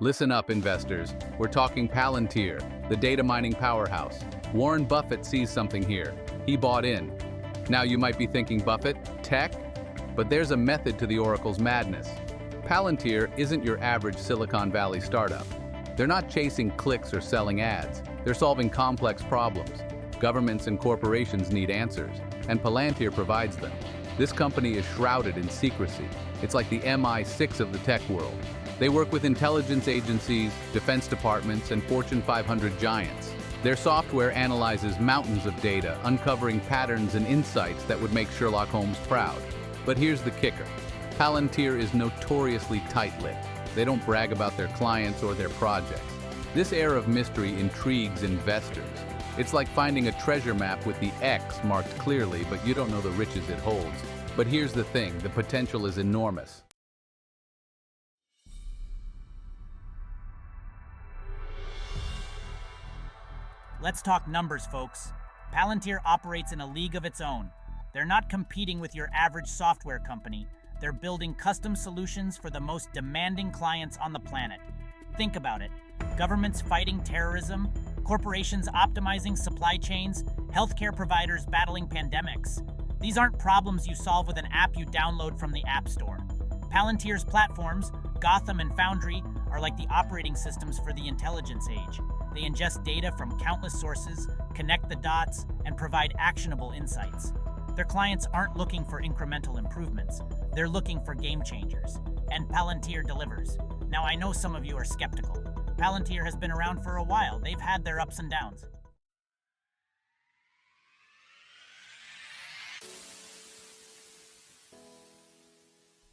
Listen up, investors. We're talking Palantir, the data mining powerhouse. Warren Buffett sees something here. He bought in. Now you might be thinking, Buffett, tech? But there's a method to the Oracle's madness. Palantir isn't your average Silicon Valley startup. They're not chasing clicks or selling ads. They're solving complex problems. Governments and corporations need answers, and Palantir provides them. This company is shrouded in secrecy. It's like the MI6 of the tech world. They work with intelligence agencies, defense departments, and Fortune 500 giants. Their software analyzes mountains of data, uncovering patterns and insights that would make Sherlock Holmes proud. But here's the kicker. Palantir is notoriously tight-lipped. They don't brag about their clients or their projects. This air of mystery intrigues investors. It's like finding a treasure map with the X marked clearly, but you don't know the riches it holds. But here's the thing, the potential is enormous. Let's talk numbers, folks. Palantir operates in a league of its own. They're not competing with your average software company. They're building custom solutions for the most demanding clients on the planet. Think about it. Governments fighting terrorism, corporations optimizing supply chains, healthcare providers battling pandemics. These aren't problems you solve with an app you download from the App Store. Palantir's platforms, Gotham and Foundry, are like the operating systems for the intelligence age. They ingest data from countless sources, connect the dots, and provide actionable insights. Their clients aren't looking for incremental improvements. They're looking for game changers. And Palantir delivers. Now, I know some of you are skeptical. Palantir has been around for a while. They've had their ups and downs.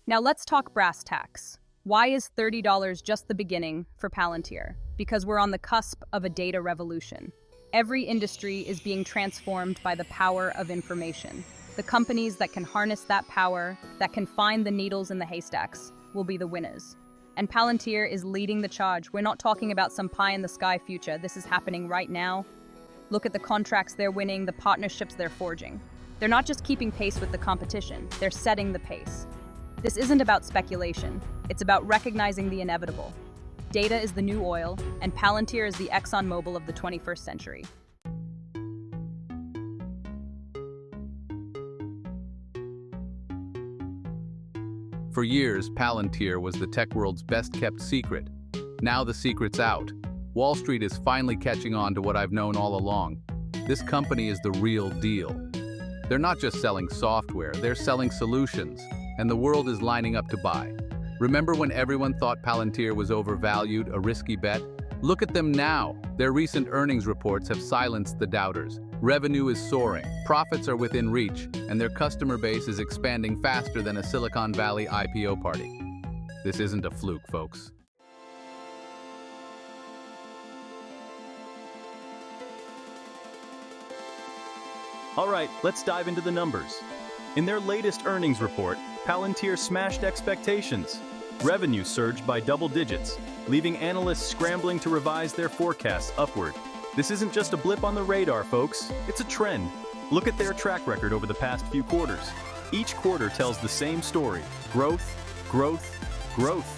Now let's talk brass tacks. Why is $30 just the beginning for Palantir? Because we're on the cusp of a data revolution. Every industry is being transformed by the power of information. The companies that can harness that power, that can find the needles in the haystacks, will be the winners. And Palantir is leading the charge. We're not talking about some pie-in-the-sky future. This is happening right now. Look at the contracts they're winning, the partnerships they're forging. They're not just keeping pace with the competition, they're setting the pace. This isn't about speculation. It's about recognizing the inevitable. Data is the new oil, and Palantir is the ExxonMobil of the 21st century. For years, Palantir was the tech world's best-kept secret. Now the secret's out. Wall Street is finally catching on to what I've known all along. This company is the real deal. They're not just selling software, they're selling solutions, and the world is lining up to buy. Remember when everyone thought Palantir was overvalued, a risky bet? Look at them now. Their recent earnings reports have silenced the doubters. Revenue is soaring, profits are within reach, and their customer base is expanding faster than a Silicon Valley IPO party. This isn't a fluke, folks. All right, let's dive into the numbers. In their latest earnings report, Palantir smashed expectations. Revenue surged by double digits, leaving analysts scrambling to revise their forecasts upward. This isn't just a blip on the radar, folks. It's a trend. Look at their track record over the past few quarters. Each quarter tells the same story: growth, growth, growth.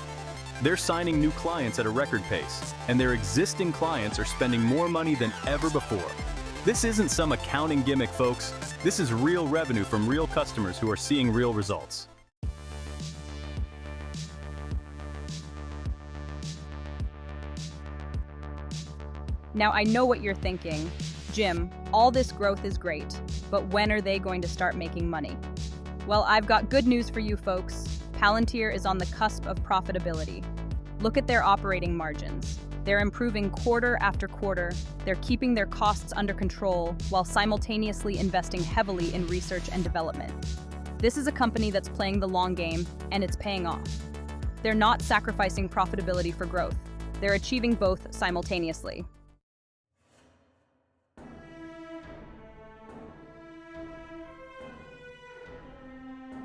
They're signing new clients at a record pace, and their existing clients are spending more money than ever before. This isn't some accounting gimmick, folks. This is real revenue from real customers who are seeing real results. Now I know what you're thinking. Jim, all this growth is great, but when are they going to start making money? Well, I've got good news for you folks. Palantir is on the cusp of profitability. Look at their operating margins. They're improving quarter after quarter. They're keeping their costs under control while simultaneously investing heavily in research and development. This is a company that's playing the long game, and it's paying off. They're not sacrificing profitability for growth. They're achieving both simultaneously.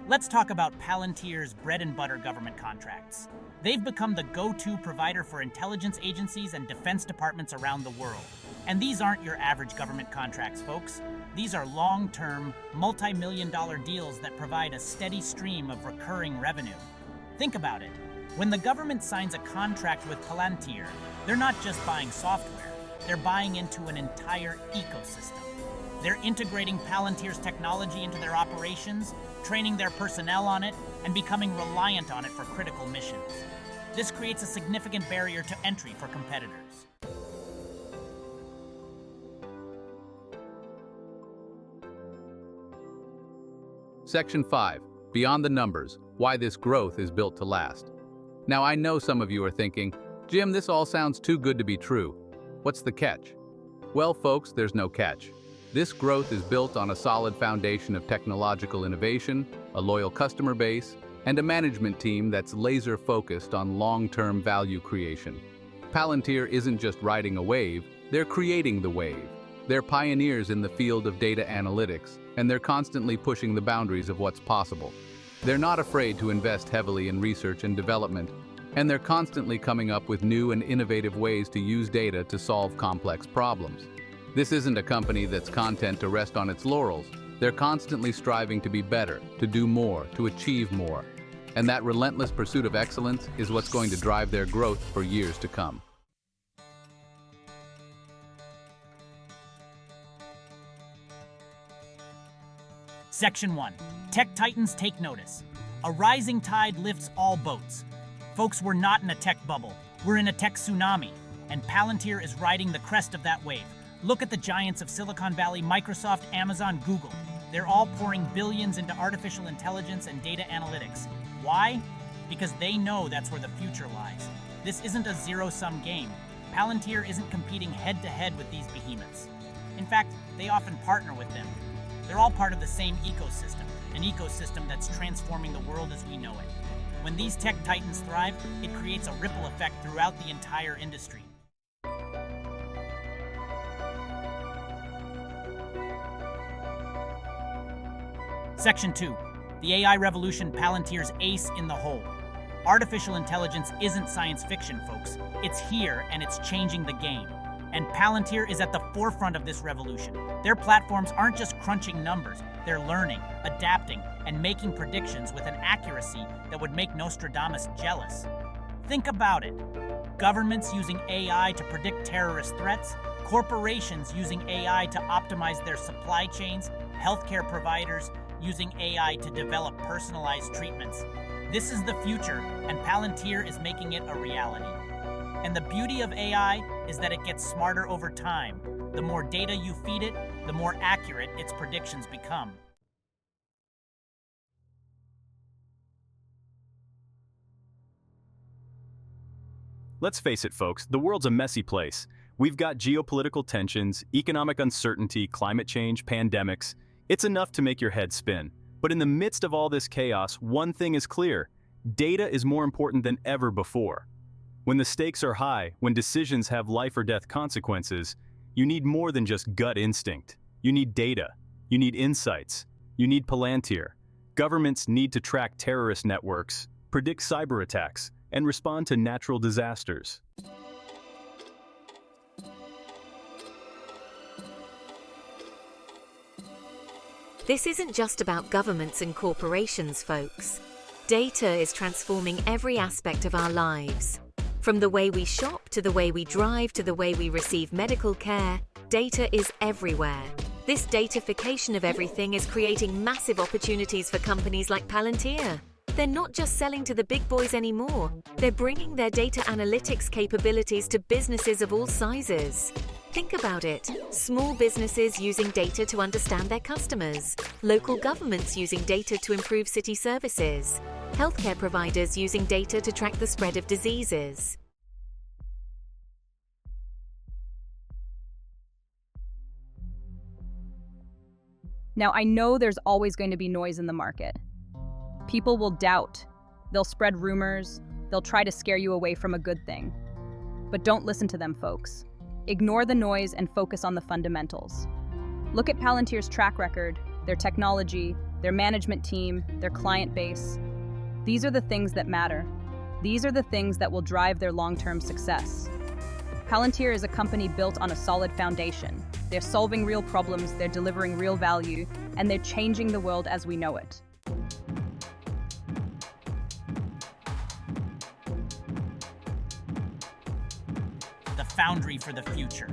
Let's talk about Palantir's bread-and-butter government contracts. They've become the go-to provider for intelligence agencies and defense departments around the world. And these aren't your average government contracts, folks. These are long-term, multi-million-dollar deals that provide a steady stream of recurring revenue. Think about it. When the government signs a contract with Palantir, they're not just buying software, they're buying into an entire ecosystem. They're integrating Palantir's technology into their operations, training their personnel on it, and becoming reliant on it for critical missions. This creates a significant barrier to entry for competitors. Section 5. Beyond the numbers, why this growth is built to last. Now I know some of you are thinking, Jim, this all sounds too good to be true. What's the catch? Well, folks, there's no catch. This growth is built on a solid foundation of technological innovation, a loyal customer base, and a management team that's laser-focused on long-term value creation. Palantir isn't just riding a wave, they're creating the wave. They're pioneers in the field of data analytics, and they're constantly pushing the boundaries of what's possible. They're not afraid to invest heavily in research and development, and they're constantly coming up with new and innovative ways to use data to solve complex problems. This isn't a company that's content to rest on its laurels. They're constantly striving to be better, to do more, to achieve more. And that relentless pursuit of excellence is what's going to drive their growth for years to come. Section 1. Tech Titans take notice. A rising tide lifts all boats. Folks, we're not in a tech bubble. We're in a tech tsunami, and Palantir is riding the crest of that wave. Look at the giants of Silicon Valley, Microsoft, Amazon, Google. They're all pouring billions into artificial intelligence and data analytics. Why? Because they know that's where the future lies. This isn't a zero-sum game. Palantir isn't competing head-to-head with these behemoths. In fact, they often partner with them. They're all part of the same ecosystem, an ecosystem that's transforming the world as we know it. When these tech titans thrive, it creates a ripple effect throughout the entire industry. Section 2. The AI revolution, Palantir's ace in the hole. Artificial intelligence isn't science fiction, folks. It's here, and it's changing the game. And Palantir is at the forefront of this revolution. Their platforms aren't just crunching numbers, they're learning, adapting, and making predictions with an accuracy that would make Nostradamus jealous. Think about it. Governments using AI to predict terrorist threats, corporations using AI to optimize their supply chains, healthcare providers using AI to develop personalized treatments. This is the future, and Palantir is making it a reality. And the beauty of AI is that it gets smarter over time. The more data you feed it, the more accurate its predictions become. Let's face it, folks, the world's a messy place. We've got geopolitical tensions, economic uncertainty, climate change, pandemics. It's enough to make your head spin. But in the midst of all this chaos, one thing is clear. Data is more important than ever before. When the stakes are high, when decisions have life or death consequences, you need more than just gut instinct. You need data. You need insights. You need Palantir. Governments need to track terrorist networks, predict cyber attacks, and respond to natural disasters. This isn't just about governments and corporations, folks. Data is transforming every aspect of our lives. From the way we shop, to the way we drive, to the way we receive medical care, data is everywhere. This datafication of everything is creating massive opportunities for companies like Palantir. They're not just selling to the big boys anymore. They're bringing their data analytics capabilities to businesses of all sizes. Think about it. Small businesses using data to understand their customers. Local governments using data to improve city services. Healthcare providers using data to track the spread of diseases. Now, I know there's always going to be noise in the market. People will doubt. They'll spread rumors. They'll try to scare you away from a good thing. But don't listen to them, folks. Ignore the noise and focus on the fundamentals. Look at Palantir's track record, their technology, their management team, their client base. These are the things that matter. These are the things that will drive their long-term success. Palantir is a company built on a solid foundation. They're solving real problems, they're delivering real value, and they're changing the world as we know it. Foundry for the future.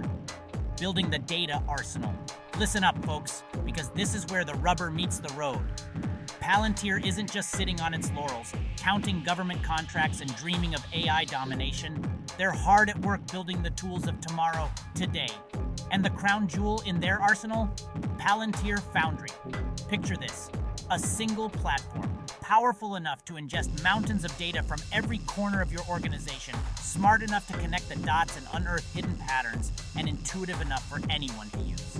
Building the data arsenal. Listen up, folks, because this is where the rubber meets the road. Palantir isn't just sitting on its laurels, counting government contracts and dreaming of AI domination. They're hard at work building the tools of tomorrow, today. And the crown jewel in their arsenal? Palantir Foundry. Picture this: a single platform, powerful enough to ingest mountains of data from every corner of your organization, smart enough to connect the dots and unearth hidden patterns, and intuitive enough for anyone to use.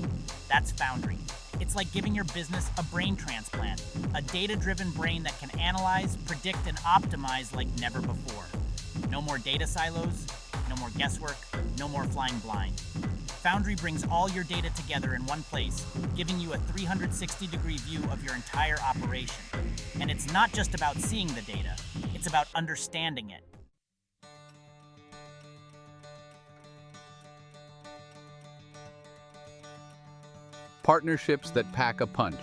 That's Foundry. It's like giving your business a brain transplant, a data-driven brain that can analyze, predict, and optimize like never before. No more data silos, no more guesswork, no more flying blind. Foundry brings all your data together in one place, giving you a 360-degree view of your entire operation. And it's not just about seeing the data, it's about understanding it. Partnerships that pack a punch.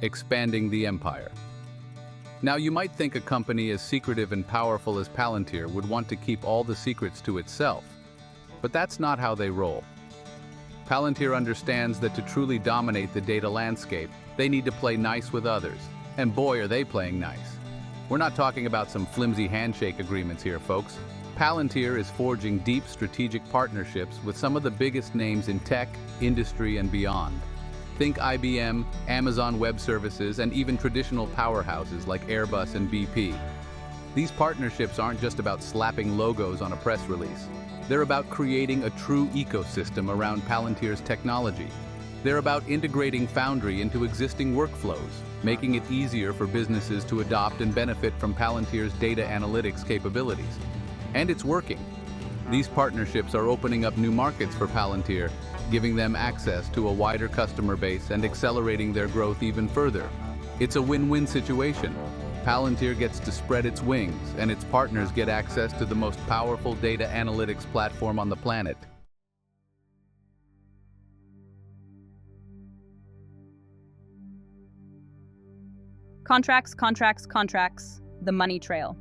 Expanding the empire. Now, you might think a company as secretive and powerful as Palantir would want to keep all the secrets to itself, but that's not how they roll. Palantir understands that to truly dominate the data landscape, they need to play nice with others. And boy, are they playing nice. We're not talking about some flimsy handshake agreements here, folks. Palantir is forging deep strategic partnerships with some of the biggest names in tech, industry, and beyond. Think IBM, Amazon Web Services, and even traditional powerhouses like Airbus and BP. These partnerships aren't just about slapping logos on a press release. They're about creating a true ecosystem around Palantir's technology. They're about integrating Foundry into existing workflows, making it easier for businesses to adopt and benefit from Palantir's data analytics capabilities. And it's working. These partnerships are opening up new markets for Palantir, giving them access to a wider customer base and accelerating their growth even further. It's a win-win situation. Palantir gets to spread its wings, and its partners get access to the most powerful data analytics platform on the planet. Contracts, contracts, contracts, the money trail.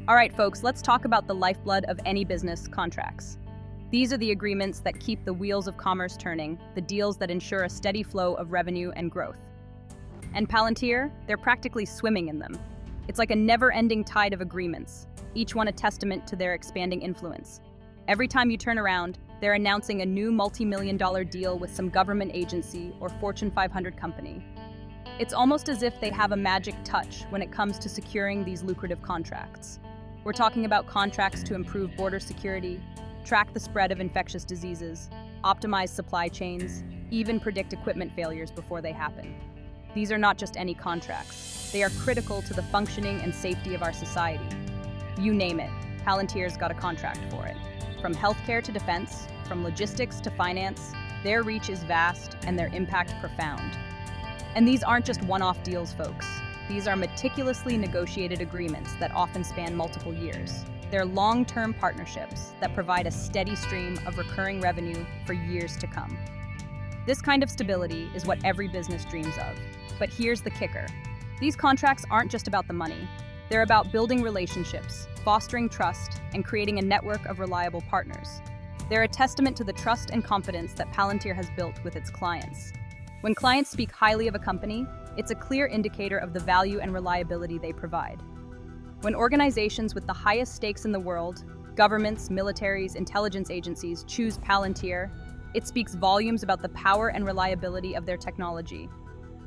All right, folks, let's talk about the lifeblood of any business: contracts. These are the agreements that keep the wheels of commerce turning, the deals that ensure a steady flow of revenue and growth. And Palantir, they're practically swimming in them. It's like a never-ending tide of agreements, each one a testament to their expanding influence. Every time you turn around, they're announcing a new multi-million-dollar deal with some government agency or Fortune 500 company. It's almost as if they have a magic touch when it comes to securing these lucrative contracts. We're talking about contracts to improve border security, track the spread of infectious diseases, optimize supply chains, even predict equipment failures before they happen. These are not just any contracts. They are critical to the functioning and safety of our society. You name it, Palantir's got a contract for it. From healthcare to defense, from logistics to finance, their reach is vast and their impact profound. And these aren't just one-off deals, folks. These are meticulously negotiated agreements that often span multiple years. They're long-term partnerships that provide a steady stream of recurring revenue for years to come. This kind of stability is what every business dreams of. But here's the kicker. These contracts aren't just about the money. They're about building relationships, fostering trust, and creating a network of reliable partners. They're a testament to the trust and confidence that Palantir has built with its clients. When clients speak highly of a company, it's a clear indicator of the value and reliability they provide. When organizations with the highest stakes in the world, governments, militaries, intelligence agencies, choose Palantir, it speaks volumes about the power and reliability of their technology.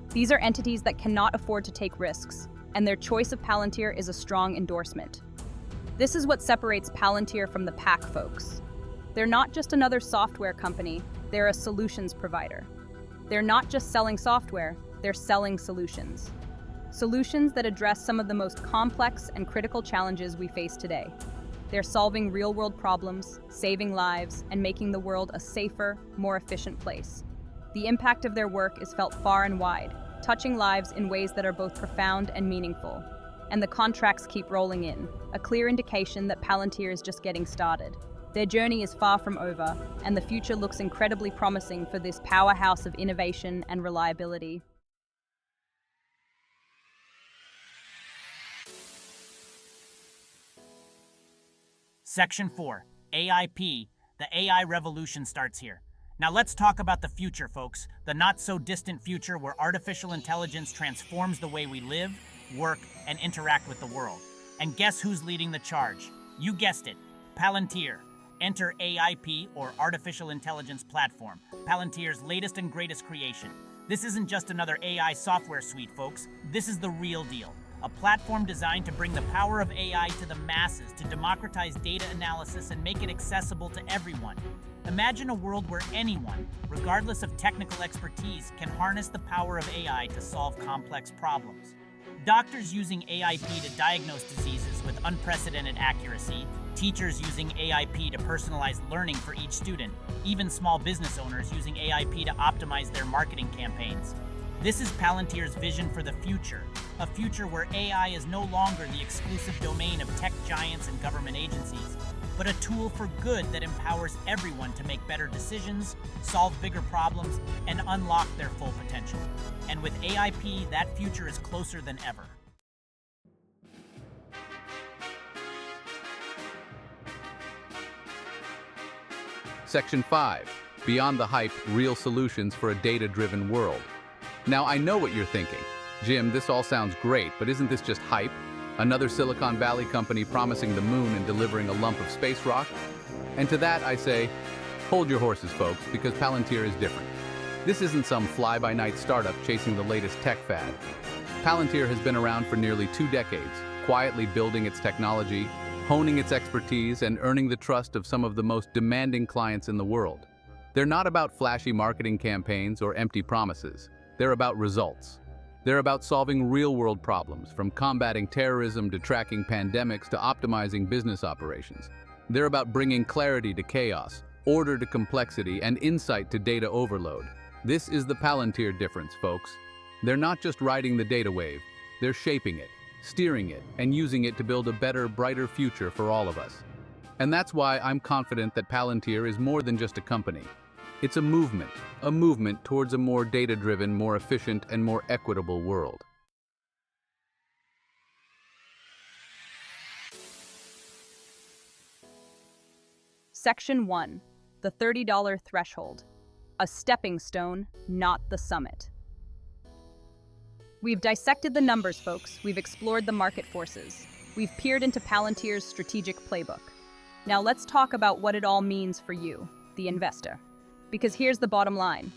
These are entities that cannot afford to take risks, and their choice of Palantir is a strong endorsement. This is what separates Palantir from the pack, folks. They're not just another software company, they're a solutions provider. They're not just selling software, they're selling solutions. Solutions that address some of the most complex and critical challenges we face today. They're solving real-world problems, saving lives, and making the world a safer, more efficient place. The impact of their work is felt far and wide, touching lives in ways that are both profound and meaningful. And the contracts keep rolling in, a clear indication that Palantir is just getting started. Their journey is far from over, and the future looks incredibly promising for this powerhouse of innovation and reliability. Section 4. AIP, the AI revolution starts here. Now let's talk about the future, folks. The not-so-distant future where artificial intelligence transforms the way we live, work, and interact with the world. And guess who's leading the charge? You guessed it, Palantir. Enter AIP, or Artificial Intelligence Platform, Palantir's latest and greatest creation. This isn't just another AI software suite, folks. This is the real deal. A platform designed to bring the power of AI to the masses, to democratize data analysis and make it accessible to everyone. Imagine a world where anyone, regardless of technical expertise, can harness the power of AI to solve complex problems. Doctors using AIP to diagnose diseases with unprecedented accuracy, teachers using AIP to personalize learning for each student, even small business owners using AIP to optimize their marketing campaigns. This is Palantir's vision for the future, a future where AI is no longer the exclusive domain of tech giants and government agencies, but a tool for good that empowers everyone to make better decisions, solve bigger problems, and unlock their full potential. And with AIP, that future is closer than ever. Section 5. Beyond the hype, real solutions for a data-driven world. Now, I know what you're thinking. Jim, this all sounds great, but isn't this just hype? Another Silicon Valley company promising the moon and delivering a lump of space rock? And to that, I say, hold your horses, folks, because Palantir is different. This isn't some fly-by-night startup chasing the latest tech fad. Palantir has been around for nearly 2 decades, quietly building its technology, honing its expertise, and earning the trust of some of the most demanding clients in the world. They're not about flashy marketing campaigns or empty promises. They're about results. They're about solving real-world problems, from combating terrorism to tracking pandemics to optimizing business operations. They're about bringing clarity to chaos, order to complexity, and insight to data overload. This is the Palantir difference, folks. They're not just riding the data wave. They're shaping it, steering it, and using it to build a better, brighter future for all of us. And that's why I'm confident that Palantir is more than just a company. It's a movement towards a more data-driven, more efficient, and more equitable world. Section 1. The $30 threshold. A stepping stone, not the summit. We've dissected the numbers, folks. We've explored the market forces. We've peered into Palantir's strategic playbook. Now let's talk about what it all means for you, the investor. Because here's the bottom line.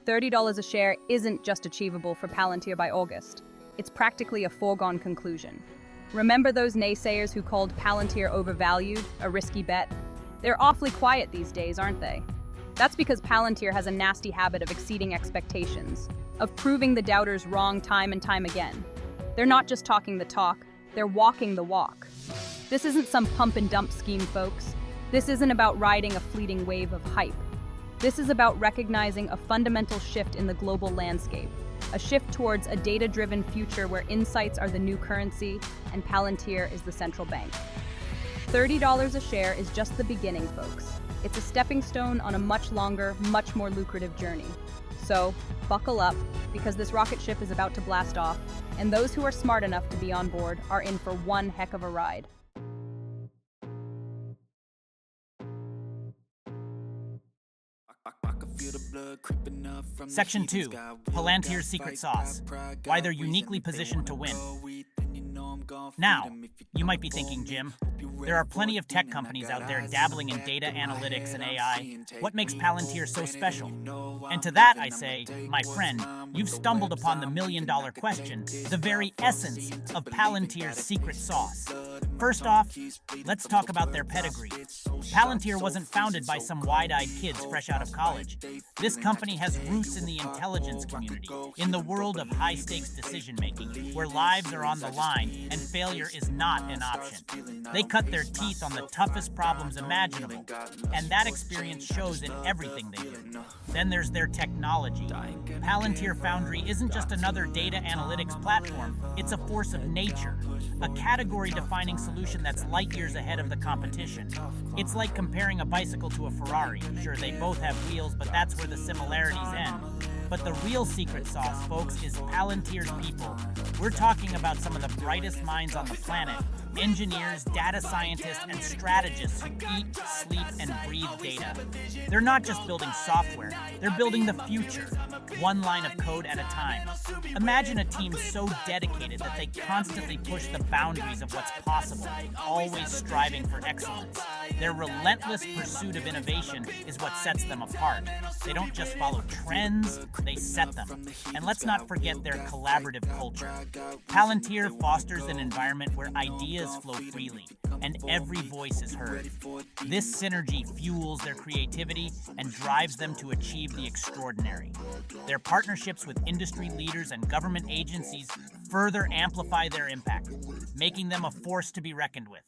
$30 a share isn't just achievable for Palantir by August. It's practically a foregone conclusion. Remember those naysayers who called Palantir overvalued, a risky bet? They're awfully quiet these days, aren't they? That's because Palantir has a nasty habit of exceeding expectations, of proving the doubters wrong time and time again. They're not just talking the talk, they're walking the walk. This isn't some pump and dump scheme, folks. This isn't about riding a fleeting wave of hype. This is about recognizing a fundamental shift in the global landscape, a shift towards a data-driven future where insights are the new currency and Palantir is the central bank. $30 a share is just the beginning, folks. It's a stepping stone on a much longer, much more lucrative journey. So, buckle up, because this rocket ship is about to blast off, and those who are smart enough to be on board are in for one heck of a ride. Section 2. Palantir's secret sauce. Why they're uniquely positioned to win. Now, you might be thinking, Jim, there are plenty of tech companies out there dabbling in data analytics and AI. What makes Palantir so special? And to that I say, my friend, you've stumbled upon the million-dollar question, the very essence of Palantir's secret sauce. First off, let's talk about their pedigree. Palantir wasn't founded by some wide-eyed kids fresh out of college. This company has roots in the intelligence community, in the world of high-stakes decision-making, where lives are on the line and failure is not an option. They cut their teeth on the toughest problems imaginable, and that experience shows in everything they do. Then there's their technology. Palantir Foundry isn't just another data analytics platform, it's a force of nature, a category-defining solution that's light years ahead of the competition. It's like comparing a bicycle to a Ferrari. Sure, they both have wheels, but that's where the similarities end. But the real secret sauce, folks, is Palantir's people. We're talking about some of the brightest minds on the planet. Engineers, data scientists, and strategists who eat, sleep, and breathe data. They're not just building software, they're building the future, one line of code at a time. Imagine a team so dedicated that they constantly push the boundaries of what's possible, always striving for excellence. Their relentless pursuit of innovation is what sets them apart. They don't just follow trends, they set them. And let's not forget their collaborative culture. Palantir fosters an environment where ideas flow freely, and every voice is heard. This synergy fuels their creativity and drives them to achieve the extraordinary. Their partnerships with industry leaders and government agencies further amplify their impact, making them a force to be reckoned with.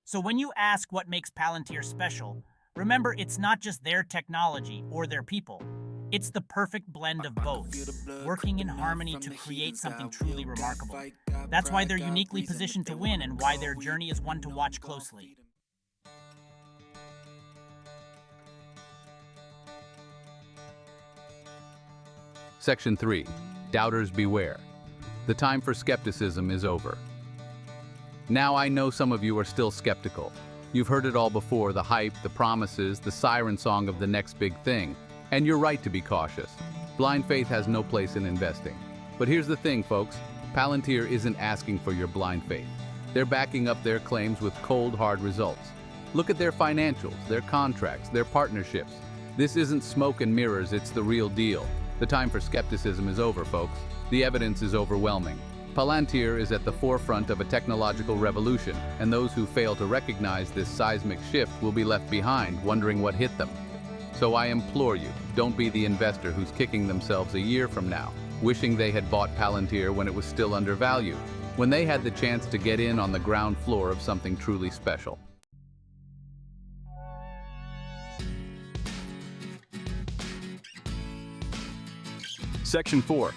So when you ask what makes Palantir special, remember it's not just their technology or their people. It's the perfect blend of both, working in harmony to create something truly remarkable. That's why they're uniquely positioned to win and why their journey is one to watch closely. Section 3. Doubters beware. The time for skepticism is over. Now I know some of you are still skeptical. You've heard it all before, the hype, the promises, the siren song of the next big thing. And you're right to be cautious. Blind faith has no place in investing. But here's the thing, folks. Palantir isn't asking for your blind faith. They're backing up their claims with cold, hard results. Look at their financials, their contracts, their partnerships. This isn't smoke and mirrors, it's the real deal. The time for skepticism is over, folks. The evidence is overwhelming. Palantir is at the forefront of a technological revolution, and those who fail to recognize this seismic shift will be left behind, wondering what hit them. So I implore you, don't be the investor who's kicking themselves a year from now, wishing they had bought Palantir when it was still undervalued, when they had the chance to get in on the ground floor of something truly special. Section 4.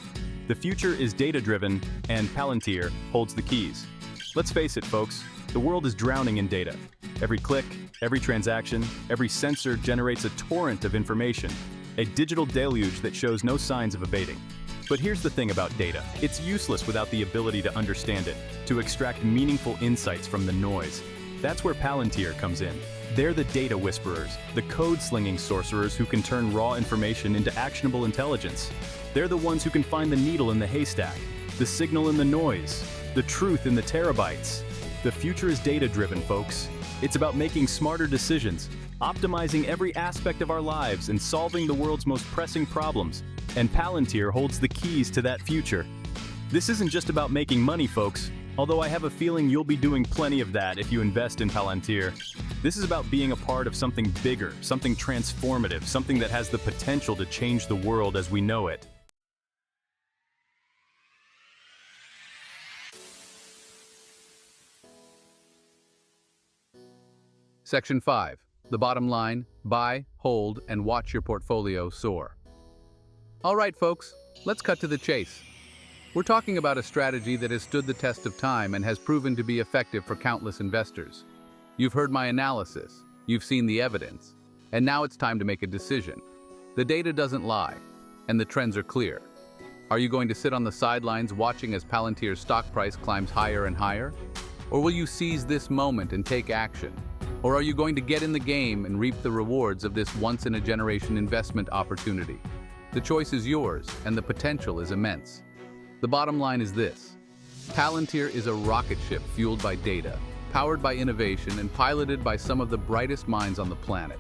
The future is data-driven, and Palantir holds the keys. Let's face it, folks, the world is drowning in data. Every click, every transaction, every sensor generates a torrent of information, a digital deluge that shows no signs of abating. But here's the thing about data. It's useless without the ability to understand it, to extract meaningful insights from the noise. That's where Palantir comes in. They're the data whisperers, the code-slinging sorcerers who can turn raw information into actionable intelligence. They're the ones who can find the needle in the haystack, the signal in the noise, the truth in the terabytes. The future is data-driven, folks. It's about making smarter decisions, optimizing every aspect of our lives, and solving the world's most pressing problems. And Palantir holds the keys to that future. This isn't just about making money, folks, although I have a feeling you'll be doing plenty of that if you invest in Palantir. This is about being a part of something bigger, something transformative, something that has the potential to change the world as we know it. Section 5. The bottom line: buy, hold, and watch your portfolio soar. All right, folks, let's cut to the chase. We're talking about a strategy that has stood the test of time and has proven to be effective for countless investors. You've heard my analysis, you've seen the evidence, and now it's time to make a decision. The data doesn't lie, and the trends are clear. Are you going to sit on the sidelines watching as Palantir's stock price climbs higher and higher? Or will you seize this moment and take action? Or are you going to get in the game and reap the rewards of this once-in-a-generation investment opportunity? The choice is yours, and the potential is immense. The bottom line is this: Palantir is a rocket ship fueled by data, powered by innovation, and piloted by some of the brightest minds on the planet.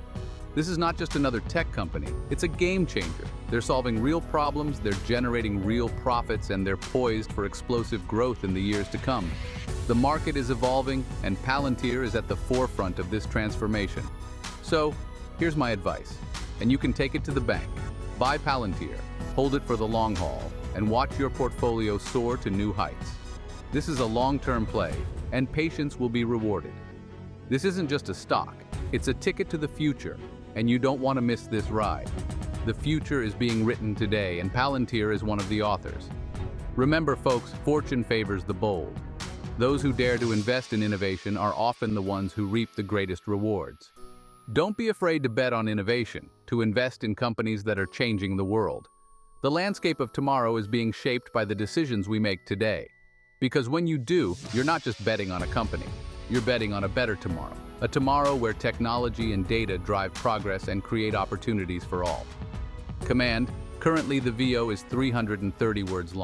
This is not just another tech company, it's a game changer. They're solving real problems, they're generating real profits, and they're poised for explosive growth in the years to come. The market is evolving, and Palantir is at the forefront of this transformation. So, here's my advice, and you can take it to the bank. Buy Palantir, hold it for the long haul, and watch your portfolio soar to new heights. This is a long-term play, and patience will be rewarded. This isn't just a stock, it's a ticket to the future, and you don't want to miss this ride. The future is being written today, and Palantir is one of the authors. Remember, folks, fortune favors the bold. Those who dare to invest in innovation are often the ones who reap the greatest rewards. Don't be afraid to bet on innovation, to invest in companies that are changing the world. The landscape of tomorrow is being shaped by the decisions we make today. Because when you do, you're not just betting on a company. You're betting on a better tomorrow. A tomorrow where technology and data drive progress and create opportunities for all. Command, currently the VO is 330 words long.